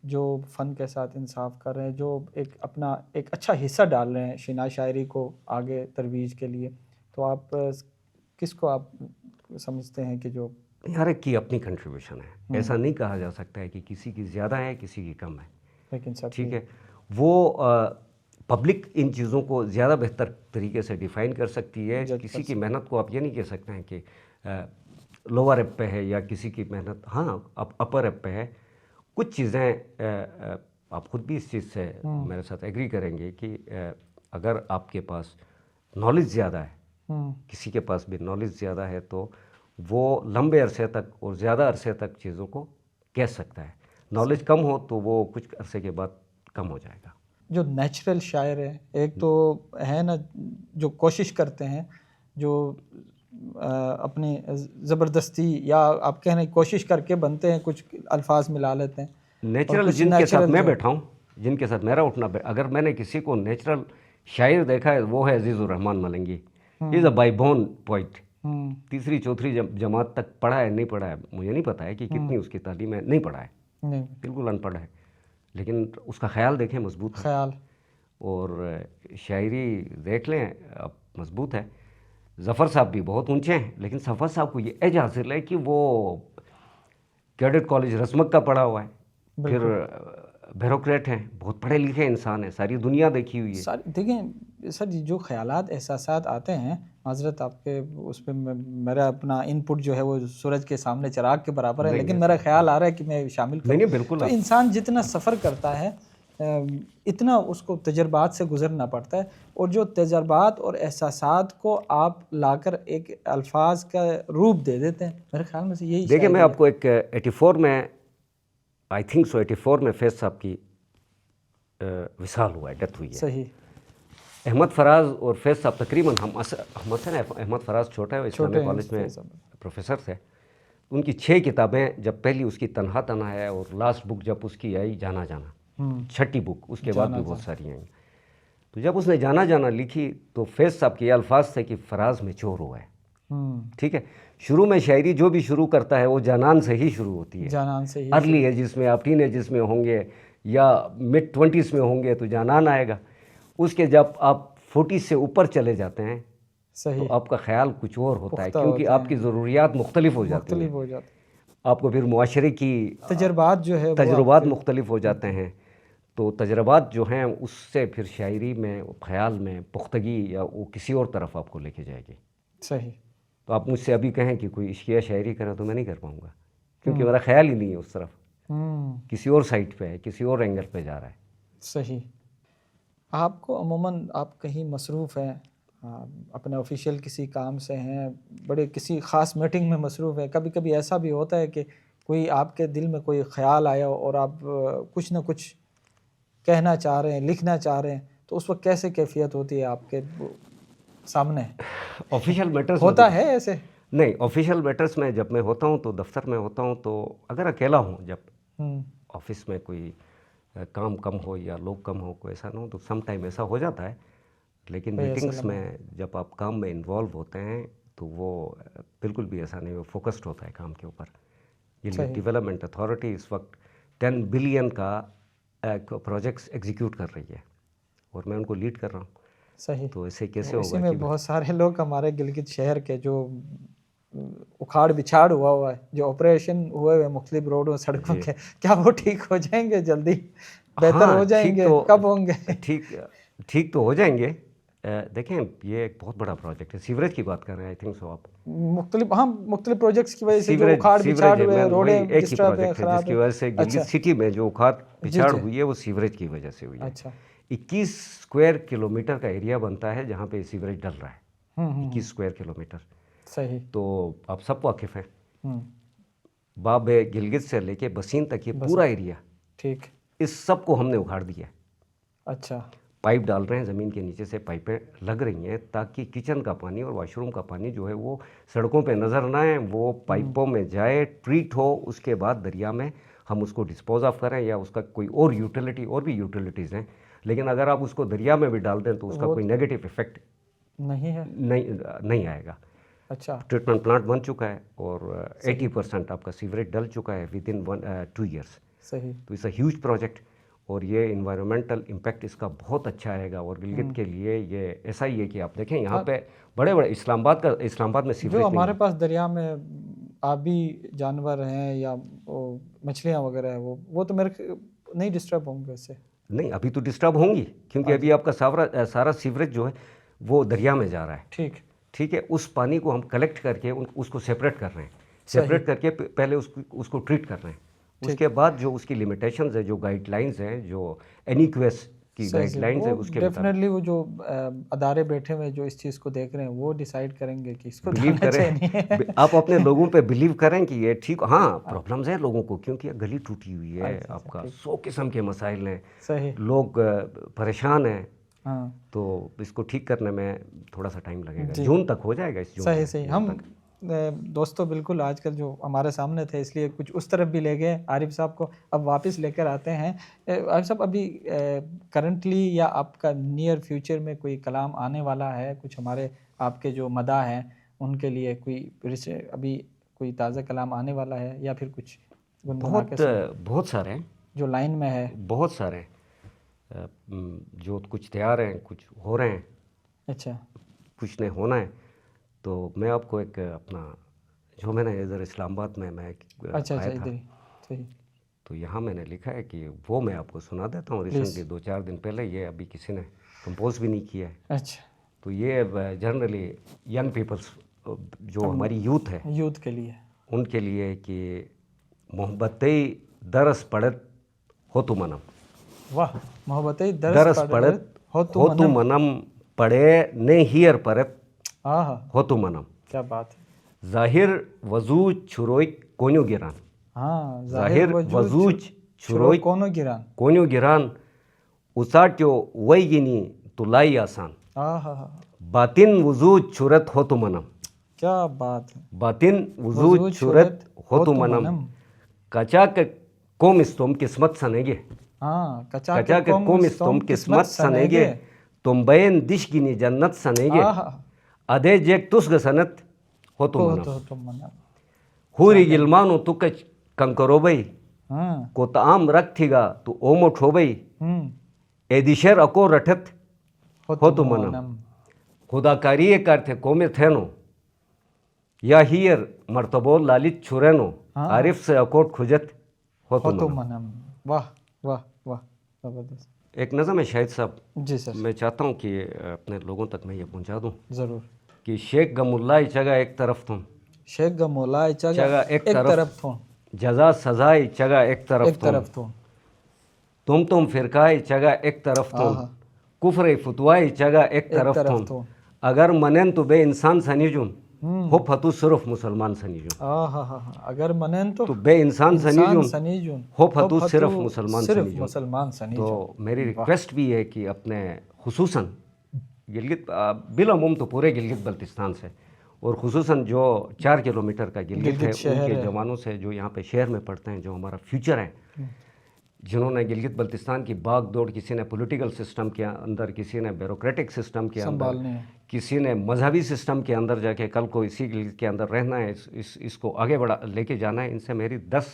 जो फ़न के साथ इंसाफ कर रहे हैं, जो एक अपना एक अच्छा हिस्सा डाल रहे हैं शिना शायरी को आगे तरवीज के लिए, तो आप किसको आप समझते हैं कि जो हर एक की अपनी कंट्रीब्यूशन है। ऐसा नहीं कहा जा सकता है कि किसी की ज़्यादा है किसी की कम है, लेकिन सब ठीक है। वो पब्लिक इन चीज़ों को ज़्यादा बेहतर तरीके से डिफ़ाइन कर सकती है। किसी की मेहनत को आप ये नहीं कह सकते हैं कि लोअर एप पे है या किसी की मेहनत अपर एप पे है। कुछ चीज़ें आप खुद भी इस चीज़ से मेरे साथ एग्री करेंगे कि अगर आपके पास नॉलेज ज़्यादा है, किसी के पास भी नॉलेज ज़्यादा है, तो वो लंबे अरसे तक और ज़्यादा अरसे तक चीज़ों को कह सकता है। नॉलेज कम हो तो वो कुछ अरसे के बाद कम हो जाएगा। जो नेचुरल शायर है, एक तो है ना जो कोशिश करते हैं, जो अपनी ज़बरदस्ती या आप कहने की कोशिश करके बनते हैं, कुछ अल्फाज मिला लेते हैं। नेचुरल जिनके साथ मैं बैठा हूँ, जिनके साथ मेरा उठना, अगर मैंने किसी को नेचुरल शायर देखा है वो है Azizur Rahman Malangi. He is a by born poet. तीसरी चौथी जमात तक पढ़ा है, नहीं पढ़ा है मुझे नहीं पता है कि कितनी उसकी तालीम है, नहीं पढ़ा है, बिल्कुल अनपढ़ है, लेकिन उसका ख्याल देखें मजबूत है, ख्याल और शायरी देख लें अब मजबूत है। ज़फ़र साहब भी बहुत ऊंचे हैं, लेकिन ज़फ़र साहब को ये एज हासिल है कि वो कैडेट कॉलेज रसमक का पढ़ा हुआ है, फिर ब्यूरोक्रेट हैं, बहुत पढ़े लिखे इंसान हैं, सारी दुनिया देखी हुई है। देखें सर, जो ख्यालात एहसासात आते हैं, माजरत आपके उस पर मेरा अपना इनपुट जो है वो सूरज के सामने चिराग के बराबर है, लेकिन मेरा ख्याल आ रहा है कि मैं शामिल करूं। नहीं, बिल्कुल। तो इंसान जितना सफ़र करता है इतना उसको तजर्बात से गुजरना पड़ता है, और जो तजर्बात और एहसासात को आप लाकर एक अल्फाज का रूप दे देते हैं, मेरे ख्याल में से यही। देखिए मैं आपको एक 84 में, आई थिंक सो 84 में फैज़ साहब की विसाल हुआ है, डेथ हुई है। सही। अहमद फराज और फैज़ साहब तकरीबन हम अहमद फराज छोटा है, इस्लामिक कॉलेज में प्रोफेसर थे। उनकी 6 किताबें, जब पहली उसकी तन्हा तन्हा है और लास्ट बुक जब उसकी आई जाना जाना, छठी बुक, उसके बाद भी बहुत सारी आई। तो जब उसने जाना जाना लिखी तो फैज़ साहब के अल्फाज थे कि फराज में चोर हुआ है, ठीक है। शुरू में शायरी जो भी शुरू करता है वो जानान से ही शुरू होती है, जानान से ही। अर्ली एजिस में आप टीन एजिस में होंगे या मिड 20s में होंगे तो जानान आएगा। उसके जब आप 40 से ऊपर चले जाते हैं सही, तो आपका ख्याल कुछ और होता है, क्योंकि आपकी ज़रूरियात मुख्तलिफ हो जाती हैं, आपको फिर मुआशरे की तजर्बात जो है तजुर्बात मुख्तलिफ हो जाते हैं। तो तजर्बात जो हैं उससे फिर शायरी में, ख्याल में पुख्तगी या वो किसी और तरफ आपको लेके जाएगी। सही। तो आप मुझसे अभी कहें कि कोई इश्किया शायरी करें तो मैं नहीं कर पाऊँगा, क्योंकि मेरा ख्याल ही नहीं है उस तरफ, किसी और साइड पे है, किसी और एंगल पे जा रहा है। सही। आपको अमूमन आप कहीं मसरूफ़ हैं, अपने ऑफिशियल किसी काम से हैं, बड़े किसी ख़ास मीटिंग में मसरूफ़ है, कभी कभी ऐसा भी होता है कि कोई आपके दिल में कोई ख़्याल आया और आप कुछ ना कुछ कहना चाह रहे हैं, लिखना चाह रहे हैं, तो उस वक्त कैसे कैफियत होती है आपके सामने? ऑफिशियल मैटर्स होता है ऐसे? नहीं, ऑफिशियल मैटर्स में जब मैं होता हूँ तो दफ्तर में होता हूँ, तो अगर अकेला हूँ, जब ऑफिस में कोई काम कम हो या लोग कम हो, कोई ऐसा ना हो, तो सम टाइम ऐसा हो जाता है। लेकिन मीटिंग्स में जब आप काम में इन्वॉल्व होते हैं तो वो बिल्कुल भी ऐसा नहीं, वो फोकस्ड होता है काम के ऊपर। ये डेवलपमेंट अथॉरिटी इस वक्त 10 बिलियन का प्रोजेक्ट्स एग्जीक्यूट कर रही है और मैं उनको लीड कर रहा हूँ। सही। तो ऐसे कैसे होगा? इसी में बहुत सारे लोग हमारे गिलगित शहर के जो उखाड़ बिछाड़ हुआ है, जो ऑपरेशन हुए हुए मुख्तलिफ रोडों सड़कों के, क्या वो ठीक हो जाएंगे जल्दी? बेहतर हो जाएंगे? कब होंगे? ठीक तो हो जाएंगे, देखें, ये एक बहुत बड़ा प्रोजेक्ट है। सीवरेज की बात कर रहे हैं, आई थिंक सो आप। मुख्तलिफ प्रोजेक्ट्स की वजह से जो उखाड़ पिछाड़ हुए, रोडें एक ही डिस्टर्ब है, प्रोजेक्ट है खराब जिसकी है। वजह से गिलगित अच्छा सिटी में जो उखाड़ पिछाड़ जी। हुई है वो सीवरेज की वजह से हुई है। अच्छा 21 स्क्वायर किलोमीटर का एरिया बनता है जहाँ पे सीवरेज डल रहा है। 21 स्क्वायर किलोमीटर। सही। तो आप सब वाकिफ़ हैं, हम्म, बाब गिलगित से लेके बसीन तक ये पूरा एरिया, ठीक। इस सब को हमने उखाड़ दिया है। अच्छा पाइप डाल रहे हैं, ज़मीन के नीचे से पाइपें लग रही हैं ताकि किचन का पानी और वॉशरूम का पानी जो है वो सड़कों पे नज़र ना आए, वो पाइपों में जाए, ट्रीट हो, उसके बाद दरिया में हम उसको डिस्पोज ऑफ करें या उसका कोई और यूटिलिटी, और भी यूटिलिटीज़ हैं। लेकिन अगर आप उसको दरिया में भी डाल दें तो उसका कोई नेगेटिव इफेक्ट नहीं है। नहीं आएगा। अच्छा ट्रीटमेंट प्लांट बन चुका है और 80% आपका सीवरेज डल चुका है विद इन 2 ईयर्स। सही। तो इट्स अ ह्यूज प्रोजेक्ट और ये इन्वायरमेंटल इम्पैक्ट इसका बहुत अच्छा आएगा। और गिलगित के लिए ये ऐसा ही है कि आप देखें यहाँ पे बड़े बड़े इस्लामाबाद में सीवरेज जो नहीं हमारे पास दरिया में आबी जानवर हैं या वो मछलियाँ वगैरह है, वो तो मेरे नहीं डिस्टर्ब होंगे इससे। नहीं, अभी तो डिस्टर्ब होंगी क्योंकि अभी आपका सारा सीवरेज जो है वो दरिया में जा रहा है। ठीक है, उस पानी को हम कलेक्ट करके उसको सेपरेट कर रहे हैं, सेपरेट करके पहले उसको ट्रीट कर रहे हैं। उसके बाद जो उसकी लिमिटेशंस है, जो गाइडलाइंस हैं, जो एनिक्वेस की गाइडलाइंस है, उसके डेफिनेटली वो जो अदारे बैठे हुए जो इस चीज़ को देख रहे हैं वो डिसाइड करेंगे कि इसको बिलीव करें। आप अपने लोगों पे बिलीव करें कि ये ठीक। हाँ, प्रॉब्लम्स हैं लोगों को क्योंकि गली टूटी हुई है, आपका 100 किस्म के मसाइल हैं, सही, लोग परेशान हैं। हाँ, तो इसको ठीक करने में थोड़ा सा टाइम लगेगा, जून तक हो जाएगा। इस जून सही। हम दोस्तों बिल्कुल आजकल जो हमारे सामने थे इसलिए कुछ उस तरफ भी ले गए। आरिफ साहब को अब वापस लेकर आते हैं। आरिफ साहब, अभी करंटली या आपका नियर फ्यूचर में कोई कलाम आने वाला है? कुछ हमारे आपके जो मदा हैं उनके लिए कोई अभी कोई ताज़ा कलाम आने वाला है या फिर कुछ बहुत सारे हैं जो लाइन में है? बहुत सारे हैं जो कुछ तैयार हैं, कुछ हो रहे हैं। अच्छा, कुछ ने होना है। तो मैं आपको एक अपना जो मैंने इधर इस्लामाबाद में मैं अच्छा आया था, सही, तो यहाँ मैंने लिखा है कि वो मैं आपको सुना देता हूँ। रिसेंटली 2-4 दिन पहले, ये अभी किसी ने कंपोज भी नहीं किया है। अच्छा, तो ये जनरली यंग पीपल्स जो हमारी यूथ है, यूथ के लिए, उनके लिए कि मोहब्बतें दरस पड़त हो तु मनम। वाह, मोहब्बतें दरस पड़त हो तु मनम, पड़े ने हियर परत हो तु मनम। क्या बात है। जाहिर वजूज छुरोई कोन्यो गिरान। हाँ, जाहिर वजूज छुरोई कोन्यो गिरान, उसाट्यो वही गिनी तुलाई आसान। बातिन वजूज छुरत हो तु मनम। क्या बात है। बातिन वजूज छुरत हो तु मनम, कचा के कोम इस्तुम किस्मत सनेगे। हाँ, कचा के कोम इस्तुम किस्मत सनेगे, तुम बैन दिश गिनी जन्नत सनेगे, अदे जेक तुस गसनत हो तु मनम। हुरी गिलमानो तुक कंकरोबई, को ताम रख थीगा तू ओमो ठोबई, एदिशर अको रठत हो तु मनम। खुदाकारी कर थे कोमे थेनो, या हियर मर्तबो लालित छुरेनो, आरिफ से अकोट खुजत हो तु मनम। वाह वाह वाह, जबरदस्त। एक नज़म है शाहिद साहब। जी सर। मैं चाहता हूँ कि अपने लोगों तक मैं ये पहुँचा दूँ। ज़रूर। कि शेख गमुल्ला जगह एक तरफ तुम, शेख गमुल्ला जगह एक तरफ तुम, जजा सजाई जगह एक तरफ तुम, तुम फिरकाई जगह एक तरफ तुम, कुफर फुतवाई जगह एक तरफ तुम, अगर मनन तो बे इंसान सनीजुन, हो फतु सिर्फ मुसलमान सनीजुन। अगर मनन तो बे इंसान सनीजुन, हो फतु सिर्फ मुसलमान सनीजुन। तो मेरी रिक्वेस्ट भी है कि अपने खुसूसन गिलगित बिलअमूम तो पूरे गिलगित बल्तिस्तान से और खुसूसन जो 4 किलोमीटर का गिलगित है उनके जवानों से जो यहाँ पे शहर में पढ़ते हैं, जो हमारा फ्यूचर है, जिन्होंने गिलगित बल्तिस्तान की भाग दौड़, किसी ने पॉलिटिकल सिस्टम के अंदर, किसी ने ब्यूरोक्रेटिक सिस्टम के अंदर, किसी ने मजहबी सिस्टम के अंदर जाके कल को इसी गिलगित के अंदर रहना है, इसको आगे बढ़ा लेके जाना है। इनसे मेरी 10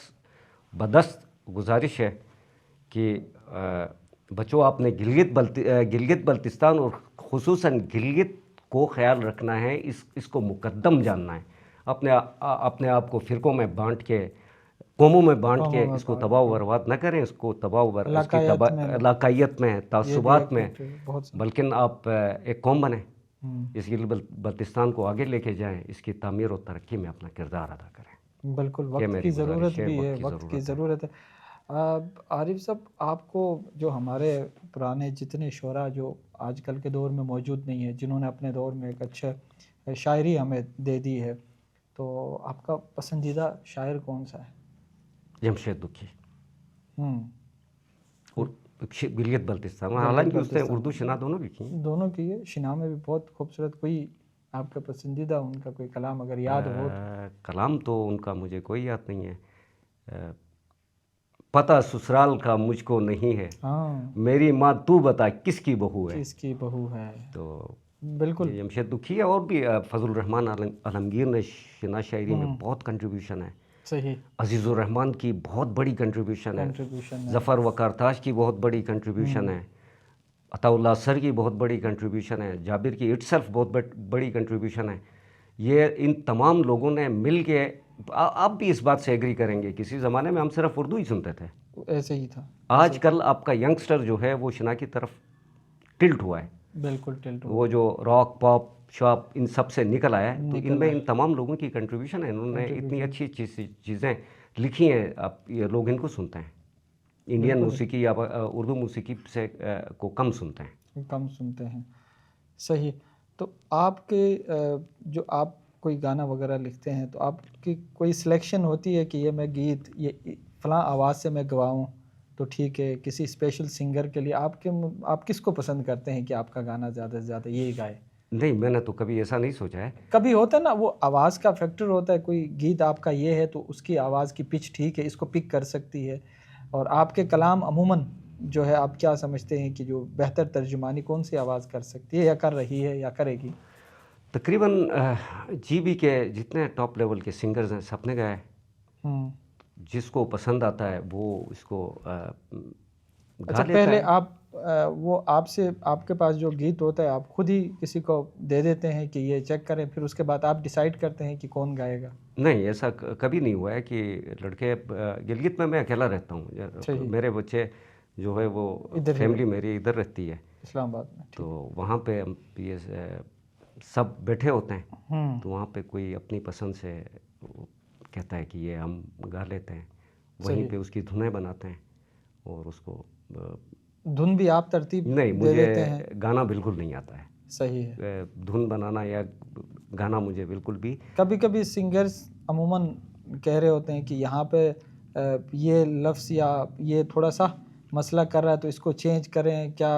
बदस्त गुजारिश है कि बच्चों, आपने गिलगित बल्तिस्तान और खुसूसन गिलगित को ख्याल रखना है, इसको मुकद्दम जानना है। अपने आप को फ़िरक़ों में बांट के कौमों में बांट के कौमों में इसको बांट तबाह बर्बाद न करें, इसको इसकी लाकायत में लाकायत में, ये भी तासुबात में, एक बहुत सही। बल्कि आप एक कौम बने, हम्म, इस बल्तिस्तान को आगे लेके जाएं, इसकी तामीर और तरक्की में अपना किरदार अदा करें। बिल्कुल ये वक्त की मेरी ज़रूरत गुजारिश है, भी है, वक्त की वक्त की ज़रूरत है। ज़रूरत है। आरिफ साहब, आपको जो हमारे पुराने जितने शोरा जो आजकल के दौर में मौजूद नहीं है, जिन्होंने अपने दौर में एक अच्छा शायरी हमें दे दी है, तो आपका पसंदीदा शायर कौन सा है? जमशेद दुखी हम्म, और गिलियत बल्तिस्तान, गिलगित हालांकि उसने बल्तिस्तान उर्दू शना दोनों लिखी हैं। दोनों की है, शिना में भी बहुत खूबसूरत। कोई आपका पसंदीदा उनका कोई कलाम अगर याद हो तो? कलाम तो उनका मुझे कोई याद नहीं है। अ, पता ससुराल का मुझको नहीं है, हाँ, मेरी माँ तू बता किसकी बहू है। किसकी बहू है। तो बिल्कुल। ये जमशेद दुखी है, और भी फजल रहमान आलमगीर ने शिना शायरी में बहुत कंट्रीब्यूशन है। सही अजीज़ुर रहमान की बहुत बड़ी कंट्रीब्यूशन है। कंट्रीब्यूशन है। ज़फ़र वकारताज की बहुत बड़ी कंट्रीब्यूशन है। अताउल्लाह सर की बहुत बड़ी कंट्रीब्यूशन है। जाबिर की इटसेल्फ बहुत बड़ी कंट्रीब्यूशन है। ये इन तमाम लोगों ने मिल के, आप भी इस बात से एग्री करेंगे, किसी ज़माने में हम सिर्फ उर्दू ही सुनते थे। ऐसे ही था। आजकल आपका यंगस्टर जो है वो शिना की तरफ टिल्ट हुआ है। बिल्कुल टिल्ट हुआ। वो जो रॉक पॉप शॉप इन सब से निकल आया है, तो निकल इनमें आया। इन तमाम लोगों की कंट्रीब्यूशन है। इन्होंने इतनी कंट्रीब्यूशन अच्छी चीज़ें लिखी हैं, आप ये लोग इनको सुनते हैं। इंडियन बिल्कुल मौसीकी या उर्दू मौसीकी से को कम सुनते हैं। कम सुनते हैं। सही। तो आपके जो आप कोई गाना वगैरह लिखते हैं तो आपकी कोई सिलेक्शन होती है कि ये मैं गीत ये फलां आवाज़ से मैं गवाऊं तो ठीक है, किसी स्पेशल सिंगर के लिए आप किसको पसंद करते हैं कि आपका गाना ज़्यादा से ज़्यादा ये गाए? नहीं, मैंने तो कभी ऐसा नहीं सोचा है। कभी होता है ना, वो आवाज़ का फैक्टर होता है, कोई गीत आपका ये है तो उसकी आवाज़ की पिच ठीक है, इसको पिक कर सकती है। और आपके कलाम अमूमन जो है, आप क्या समझते हैं कि जो बेहतर तर्जुमानी कौन सी आवाज़ कर सकती है या कर रही है या करेगी? तकरीबन जीबी के जितने टॉप लेवल के सिंगर्स हैं सबने गाया है। हम्म। जिसको पसंद आता है वो इसको गा अच्छा, लेता पहले है। आप वो आपसे आपके पास जो गीत होता है आप खुद ही किसी को दे देते हैं कि ये चेक करें, फिर उसके बाद आप डिसाइड करते हैं कि कौन गाएगा? नहीं, ऐसा कभी नहीं हुआ है कि लड़के गिलगित में मैं अकेला रहता हूँ। सही। मेरे बच्चे जो है वो इधर ही फैमिली मेरी इधर रहती है, इस्लामाबाद में। तो ठीक। वहाँ पे हम ये सब बैठे होते हैं। हम्म। तो वहाँ पे कोई अपनी पसंद से वो कहता है कि ये हम गा लेते हैं, वहीं सही। पे उसकी धुनें बनाते हैं और उसको धुन भी आप तरतीब नहीं, दे देते हैं? मुझे गाना बिल्कुल नहीं आता है। सही है। धुन बनाना या गाना मुझे बिल्कुल भी। कभी कभी सिंगर्स अमूमन कह रहे होते हैं कि यहाँ पे ये लफ्ज़ या ये थोड़ा सा मसला कर रहा है तो इसको चेंज करें, क्या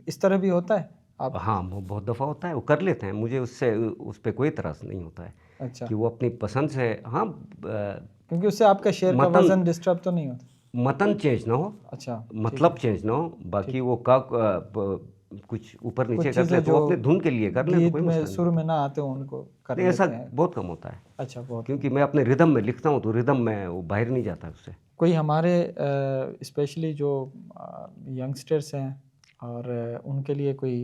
इस तरह भी होता है? आप हाँ, वो बहुत दफ़ा होता है, वो कर लेते हैं। मुझे उससे उस पे कोई इतराज़ नहीं होता है अच्छा, कि वो अपनी पसंद से। हाँ, क्योंकि उससे आपका शेर का मतन वज़न डिस्टर्ब तो नहीं होता? मतन चेंज ना हो, अच्छा, मतलब चेंज ना हो, बाकी वो कुछ ऊपर नीचे कुछ कर ले चीज़ें तो जो वो अपने धुन के लिए कर लें, तो गीत कोई में मसला नहीं सुर होता। में ना आते हो उनको कर नहीं, ऐसा लेते हैं। बहुत कम होता है, अच्छा, बहुत। क्योंकि मैं अपने रिदम में लिखता हूँ, तो रिदम में वो बाहर नहीं जाता उससे। कोई हमारे स्पेशली जो यंगस्टर्स हैं और उनके लिए कोई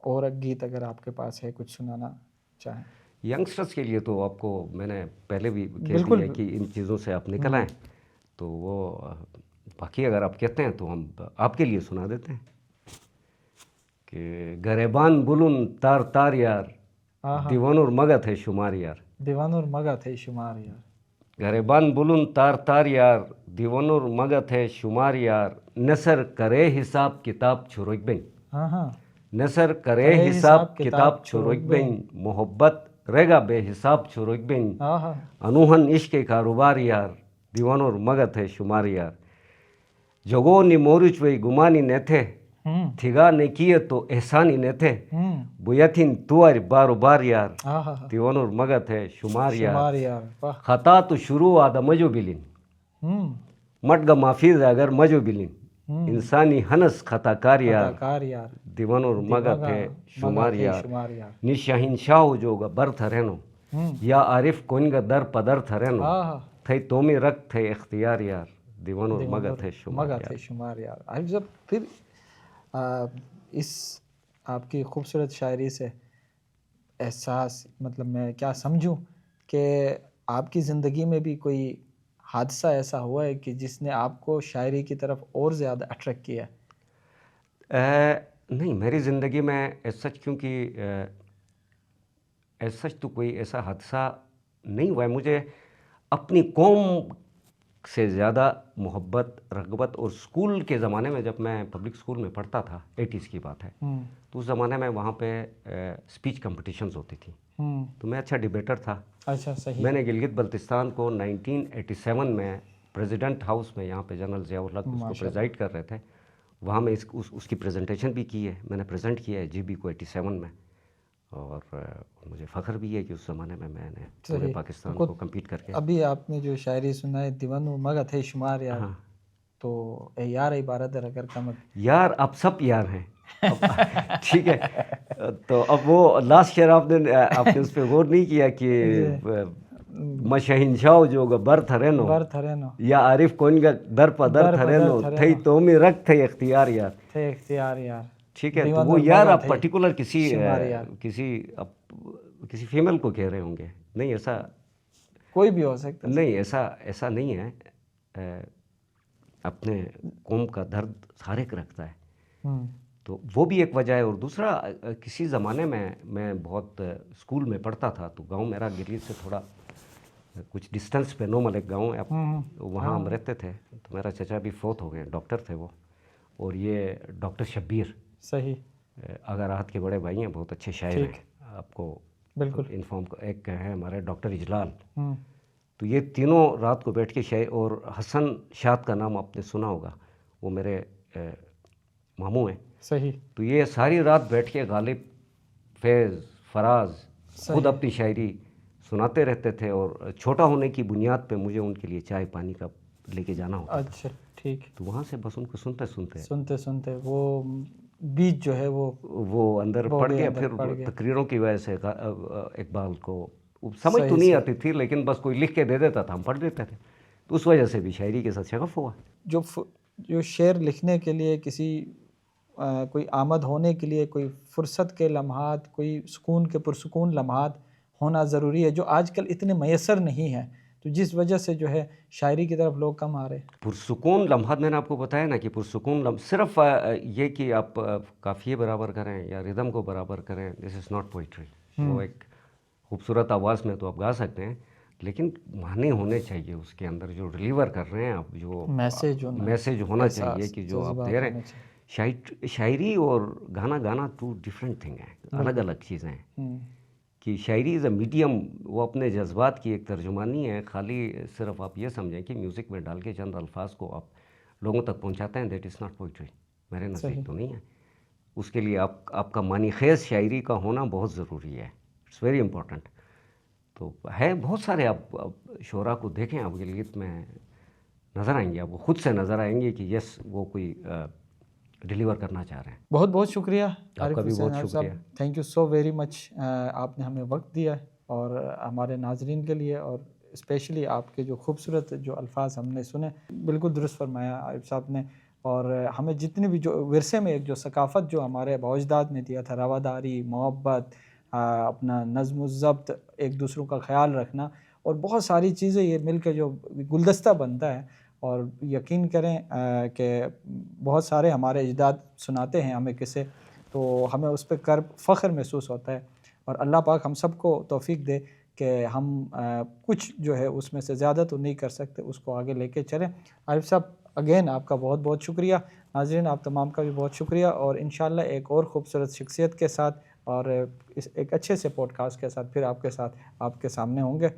और गीत अगर आपके पास है कुछ सुनाना चाहें? यंगस्टर्स के लिए तो आपको मैंने पहले भी कह बिल्कुल। दिया है कि इन चीज़ों से आप निकल आएँ, तो वो बाकी अगर आप कहते हैं तो हम आपके लिए सुना देते हैं कि गरेबान बुलुन तार तार यार, हाँ हाँ, दीवानुर मगत है शुमार यार। दीवानुर मगा थे शुमार यार। गरेबान बुलुन तार तार यार, दीवानुर मगत है शुमार यार, नसर करे हिसाब किताब छुरोक बेन। हाँ हाँ, नसर करे करे हिसाब किताब किताब छुरोक छुरोक बेन, मोहब्बत रेगा बेहिसाब छुरोक बेन, हाँ हाँ, अनूहन इश्क कारोबार यार, दीवानुर मगत है शुमार यार। जगो नि मोरुच वही गुमानी न थे, थिगा ने किए तो एहसानी न थे, बुयथिन तुअर बारो बार यार, हाँ हाँ हाँ, दीवानुर मगत है शुमार यार। शुमार यार, वाह। खता तो शुरू आदा मजो बिलिन, मटगा माफीज अगर मजो बिलिन, इंसानी हनस खताकार यार, कथाकार यार, दीवानुर मगत है शुमार मगा थे यार। शुमार यार। निशाहिन शाह जोगा बर थरेनो, या आरिफ कोनगा दर पदर थरेनो, हाँ हाँ, थे तोमी रख थे इख्तियार यार, दीवानुर मगत है शुमार मगा यार। थे शुमार यार। आरिफ साहब, फिर इस आपकी खूबसूरत शायरी से एहसास, मतलब मैं क्या समझूं कि आपकी ज़िंदगी में भी कोई हादसा ऐसा हुआ है कि जिसने आपको शायरी की तरफ और ज़्यादा अट्रैक्ट किया है? नहीं, मेरी ज़िंदगी में एज सच, क्योंकि एज सच तो कोई ऐसा हादसा नहीं हुआ है। मुझे अपनी कौम से ज़्यादा मोहब्बत, रग़बत, और स्कूल के ज़माने में जब मैं पब्लिक स्कूल में पढ़ता था, 80s की बात है, तो उस ज़माने में वहाँ पे स्पीच कंपटीशंस होती थी। तो मैं अच्छा डिबेटर था। अच्छा, सही। मैंने गिलगित बल्तिस्तान को 1987 में प्रेसिडेंट हाउस में, यहाँ पे जनरल ज़ियाउल हक उसको प्रेजाइड कर रहे थे, वहाँ में उसकी प्रेजेंटेशन भी की है, मैंने प्रेजेंट किया है GB को 87 में। और मुझे फ़ख्र भी है कि उस ज़माने में मैंने पूरे पाकिस्तान को कम्पीट करके। अभी आपने जो शायरी सुनाई, दीवानू मगा थे शुमार यार, हाँ, तो ए यार इबारत है अगर कम यार अब सब यार हैं। ठीक है, तो अब वो लास्ट शेर आपने उस पर गौर नहीं किया कि मशहिनशाह जो बर थरेनो या आरिफ कौन का दर पदर थरेनो थई तो में रख थे इख्तियार यार। ठीक है, तो वो यार आप पर्टिकुलर किसी फीमेल को कह रहे होंगे। नहीं, ऐसा कोई भी हो सकता नहीं, ऐसा नहीं है। अपने कौम का दर्द हर एक रखता है, तो वो भी एक वजह है। और दूसरा, किसी ज़माने में मैं बहुत स्कूल में पढ़ता था, तो गांव मेरा गिलगित से थोड़ा कुछ डिस्टेंस पे नॉर्मल एक गांव है, वहाँ हम रहते थे। तो मेरा चचा भी फौत हो गए, डॉक्टर थे वो, और ये डॉक्टर शब्बीर, सही, अगर राहत के बड़े भाई हैं, बहुत अच्छे शायर हैं, आपको बिल्कुल इन्फॉर्म। एक हैं हमारे डॉक्टर इजलाल, तो ये तीनों रात को बैठ के शायर, और हसन शाद का नाम आपने सुना होगा, वो मेरे मामू हैं। सही। तो ये सारी रात बैठ के गालिब, फैज़, फराज खुद अपनी शायरी सुनाते रहते थे, और छोटा होने की बुनियाद पे मुझे उनके लिए चाय पानी का लेके जाना होता। अच्छा, ठीक। तो वहाँ से बस उनको सुनते सुनते वो बीज जो है वो अंदर पड़ गया। फिर तकरीरों की वजह से इकबाल को समझ तो नहीं आती थी, लेकिन बस कोई लिख के दे देता था, हम पढ़ लेते थे, तो उस वजह से भी शायरी के साथ शगफ हुआ। जो शेर लिखने के लिए किसी कोई आमद होने के लिए कोई फुर्सत के लम्हात, कोई सुकून के पुरसुकून लम्हात होना ज़रूरी है, जो आजकल इतने मैसर नहीं हैं, तो जिस वजह से जो है शायरी की तरफ लोग कम आ रहे हैं। पुरसुकून लम्हात, मैंने आपको बताया ना कि पुरसुकून सिर्फ ये कि आप काफ़िए बराबर करें या रिदम को बराबर करें, दिस इज़ नॉट पोइट्री। वो एक खूबसूरत आवाज़ में तो आप गा सकते हैं, लेकिन माने होने चाहिए उसके अंदर, जो डिलीवर कर रहे हैं आप, जो मैसेज होना चाहिए कि जो आप दे रहे हैं। शायरी और गाना गाना टू डिफरेंट थिंग है, अलग अलग चीज़ें हैं। कि शायरी इज़ अ मीडियम, वो अपने जज्बात की एक तर्जुमानी है। खाली सिर्फ आप ये समझें कि म्यूज़िक में डाल के चंद अल्फाज को आप लोगों तक पहुंचाते हैं, दैट इज़ नॉट पोइट्री, मेरे नज़दीक तो नहीं है। उसके लिए आपका मानी खेज़ शायरी का होना बहुत ज़रूरी है, इट्स वेरी इंपॉर्टेंट। तो है बहुत सारे, आप शोरा को देखें, आप गिलगित में नज़र आएंगे, आपको खुद से नज़र आएंगे कि यस वो कोई डिलीवर करना चाह रहे हैं। बहुत बहुत शुक्रिया, आपका भी बहुत शुक्रिया, thank you so very much. आपने हमें वक्त दिया है, और हमारे नाजरीन के लिए, और स्पेशली आपके जो खूबसूरत जो अल्फाज हमने सुने, बिल्कुल दुरुस्त फरमाया आरिफ साहब ने। और हमें जितनी भी जो विरसे में एक जो सकाफ़त जो हमारे अजदाद ने दिया था, रवादारी, मोहब्बत, अपना नज़्म ज़ब्त, एक दूसरों का ख्याल रखना, और बहुत सारी चीज़ें ये मिलकर जो गुलदस्ता बनता है। और यकीन करें कि बहुत सारे हमारे अजदाद सुनाते हैं हमें किस्से, तो हमें उस पर गर्व फ़ख्र महसूस होता है। और अल्लाह पाक हम सबको तौफ़ीक दे कि हम कुछ जो है उसमें से ज़्यादा तो नहीं कर सकते, उसको आगे लेके चलें। आरिफ साहब, अगेन आपका बहुत बहुत शुक्रिया। नाज़रीन, आप तमाम का भी बहुत शुक्रिया, और इंशाल्लाह एक और ख़ूबसूरत शख्सियत के साथ और एक अच्छे से पॉडकास्ट के साथ फिर आपके सामने होंगे।